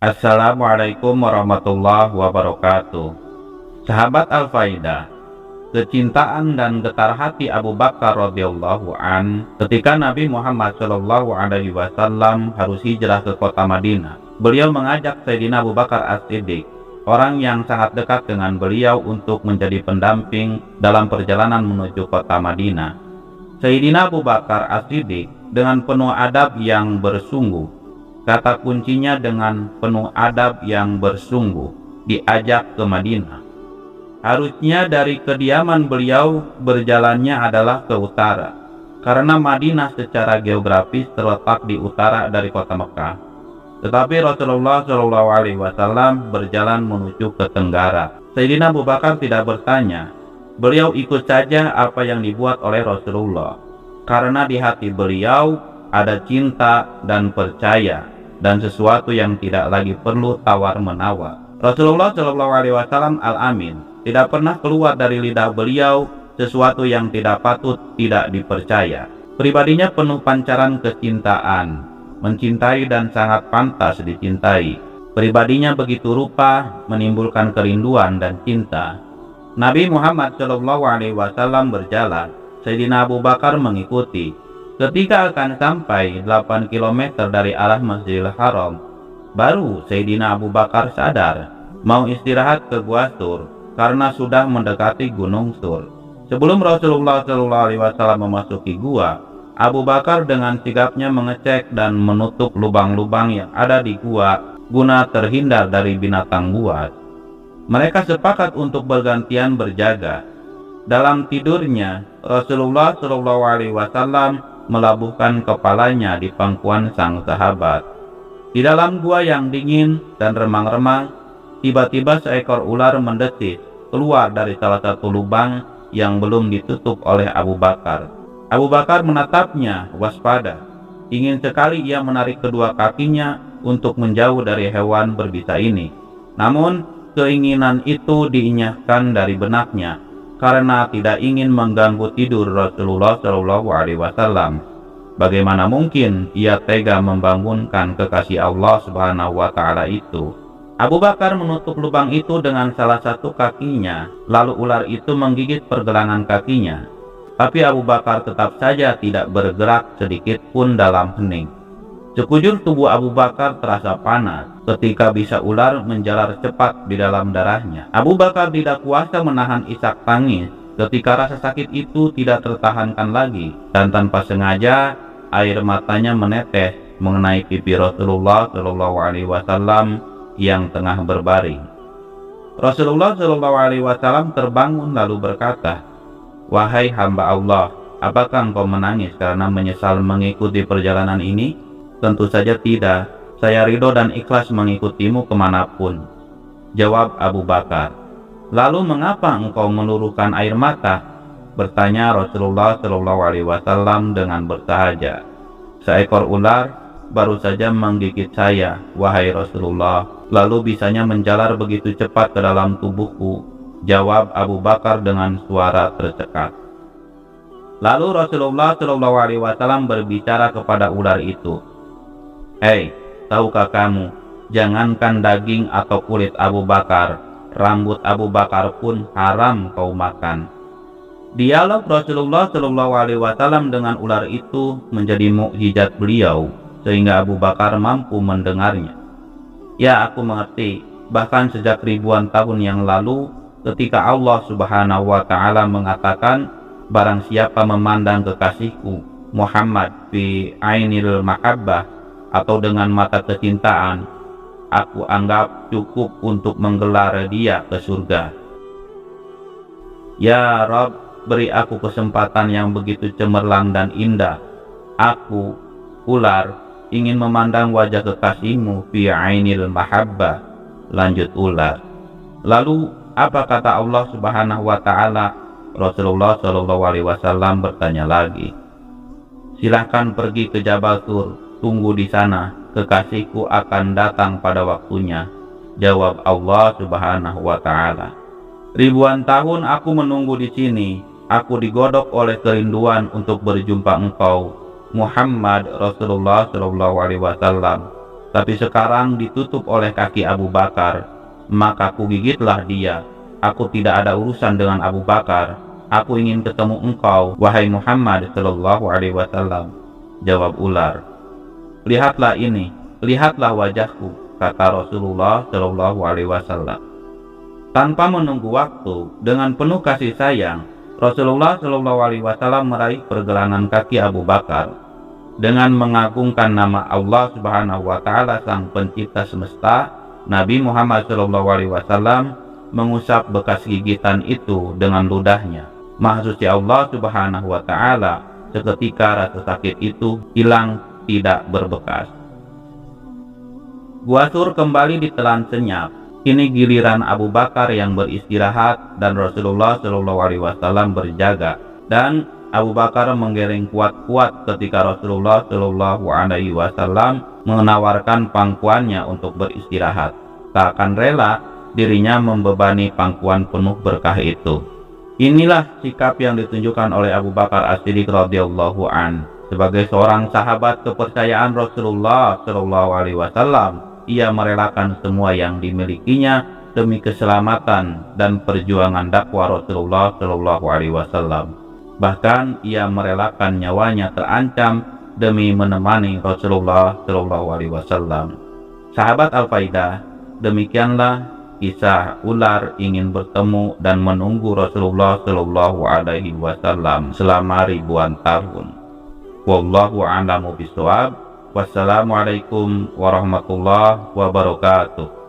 Assalamualaikum warahmatullahi wabarakatuh. Sahabat Al-Faidah, kecintaan dan getar hati Abu Bakar radhiyallahu an ketika Nabi Muhammad Shallallahu alaihi wasallam harus hijrah ke kota Madinah. Beliau mengajak Sayyidina Abu Bakar As-Siddiq, orang yang sangat dekat dengan beliau, untuk menjadi pendamping dalam perjalanan menuju kota Madinah. Sayyidina Abu Bakar As-Siddiq dengan penuh adab yang bersungguh, kata kuncinya dengan penuh adab yang bersungguh, diajak ke Madinah. Harusnya dari kediaman beliau berjalannya adalah ke utara, karena Madinah secara geografis terletak di utara dari kota Mekah. Tetapi Rasulullah SAW berjalan menuju ke tenggara. Sayyidina Abu Bakar tidak bertanya, beliau ikut saja apa yang dibuat oleh Rasulullah, karena di hati beliau ada cinta dan percaya, dan sesuatu yang tidak lagi perlu tawar-menawar. Rasulullah SAW Al-Amin tidak pernah keluar dari lidah beliau sesuatu yang tidak patut tidak dipercaya. Pribadinya penuh pancaran kecintaan, mencintai dan sangat pantas dicintai. Pribadinya begitu rupa menimbulkan kerinduan dan cinta. Nabi Muhammad SAW berjalan, Sayyidina Abu Bakar mengikuti. Ketika akan sampai 8 km dari arah Masjidil Haram, baru Sayyidina Abu Bakar sadar mau istirahat ke Gua Sur, karena sudah mendekati Gunung Sur. Sebelum Rasulullah SAW memasuki gua, Abu Bakar dengan sigapnya mengecek dan menutup lubang-lubang yang ada di gua guna terhindar dari binatang buas. Mereka sepakat untuk bergantian berjaga. Dalam tidurnya, Rasulullah SAW melabuhkan kepalanya di pangkuan sang sahabat. Di dalam gua yang dingin dan remang-remang, tiba-tiba seekor ular mendesis keluar dari salah satu lubang yang belum ditutup oleh Abu Bakar. Abu Bakar menatapnya waspada. Ingin sekali ia menarik kedua kakinya untuk menjauh dari hewan berbisa ini. Namun keinginan itu diinyahkan dari benaknya karena tidak ingin mengganggu tidur Rasulullah SAW. Bagaimana mungkin ia tega membangunkan kekasih Allah Subhanahu wa Ta'ala itu? Abu Bakar menutup lubang itu dengan salah satu kakinya, lalu ular itu menggigit pergelangan kakinya. Tapi Abu Bakar tetap saja tidak bergerak sedikit pun dalam hening. Sekujur tubuh Abu Bakar terasa panas ketika bisa ular menjalar cepat di dalam darahnya. Abu Bakar tidak kuasa menahan isak tangis ketika rasa sakit itu tidak tertahankan lagi, dan tanpa sengaja air matanya menetes mengenai pipi Rasulullah SAW yang tengah berbaring. Rasulullah SAW terbangun lalu berkata, "Wahai hamba Allah, apakah engkau menangis karena menyesal mengikuti perjalanan ini?" "Tentu saja tidak, saya ridho dan ikhlas mengikutimu kemanapun," jawab Abu Bakar. "Lalu mengapa engkau meluruhkan air mata?" bertanya Rasulullah SAW dengan bersahaja. "Seekor ular baru saja menggigit saya, wahai Rasulullah, lalu bisanya menjalar begitu cepat ke dalam tubuhku," jawab Abu Bakar dengan suara tercekat. Lalu Rasulullah SAW berbicara kepada ular itu, "Hei, tahukah kamu, jangankan daging atau kulit Abu Bakar, rambut Abu Bakar pun haram kau makan." Dialog Rasulullah SAW dengan ular itu menjadi mukjizat beliau, sehingga Abu Bakar mampu mendengarnya. "Ya, aku mengerti. Bahkan sejak ribuan tahun yang lalu, ketika Allah Subhanahu wa Ta'ala mengatakan, barang siapa memandang kekasihku Muhammad fi ainil mahabbah, atau dengan mata kecintaan, aku anggap cukup untuk menggelar dia ke surga. Ya Rabb, beri aku kesempatan yang begitu cemerlang dan indah. Aku, ular, ingin memandang wajah kekasihmu fi ainil mahabbah," lanjut ular. Lalu apa kata Allah Subhanahu wa Ta'ala? Rasulullah SAW bertanya lagi, "Silahkan pergi ke Jabal Tur, tunggu di sana, kekasihku akan datang pada waktunya," jawab Allah Subhanahu wa Ta'ala. "Ribuan tahun aku menunggu di sini, aku digodok oleh kerinduan untuk berjumpa engkau, Muhammad Rasulullah SAW. tapi sekarang ditutup oleh kaki Abu Bakar, maka kugigitlah dia. Aku tidak ada urusan dengan Abu Bakar. Aku ingin ketemu engkau, wahai Muhammad sallallahu alaihi wasallam. Jawab ular, lihatlah ini, lihatlah wajahku, kata Rasulullah sallallahu alaihi wasallam. Tanpa menunggu waktu, dengan penuh kasih sayang, Rasulullah sallallahu alaihi wasallam meraih pergelangan kaki Abu Bakar. Dengan mengagungkan nama Allah Subhanahu wa taala sang pencipta semesta, Nabi Muhammad sallallahu alaihi wasallam mengusap bekas gigitan itu dengan ludahnya. Maha suci Allah Subhanahu wa taala, seketika rasa sakit itu hilang tidak berbekas. Gua Sur kembali ditelan senyap. Kini giliran Abu Bakar yang beristirahat dan Rasulullah sallallahu alaihi wasallam berjaga, dan Abu Bakar menggeleng kuat-kuat ketika Rasulullah sallallahu alaihi wasallam menawarkan pangkuannya untuk beristirahat. Tak akan rela dirinya membebani pangkuan penuh berkah itu. Inilah sikap yang ditunjukkan oleh Abu Bakar As-Siddiq radhiyallahu an. Sebagai seorang sahabat kepercayaan Rasulullah sallallahu alaihi wasallam, ia merelakan semua yang dimilikinya demi keselamatan dan perjuangan dakwah Rasulullah sallallahu alaihi wasallam. Bahkan ia merelakan nyawanya terancam demi menemani Rasulullah sallallahu alaihi wasallam. Sahabat Al-Faidah, demikianlah kisah ular ingin bertemu dan menunggu Rasulullah sallallahu alaihi wasallam selama ribuan tahun. Wallahu a'lamu bishawab. Wassalamualaikum warahmatullahi wabarakatuh.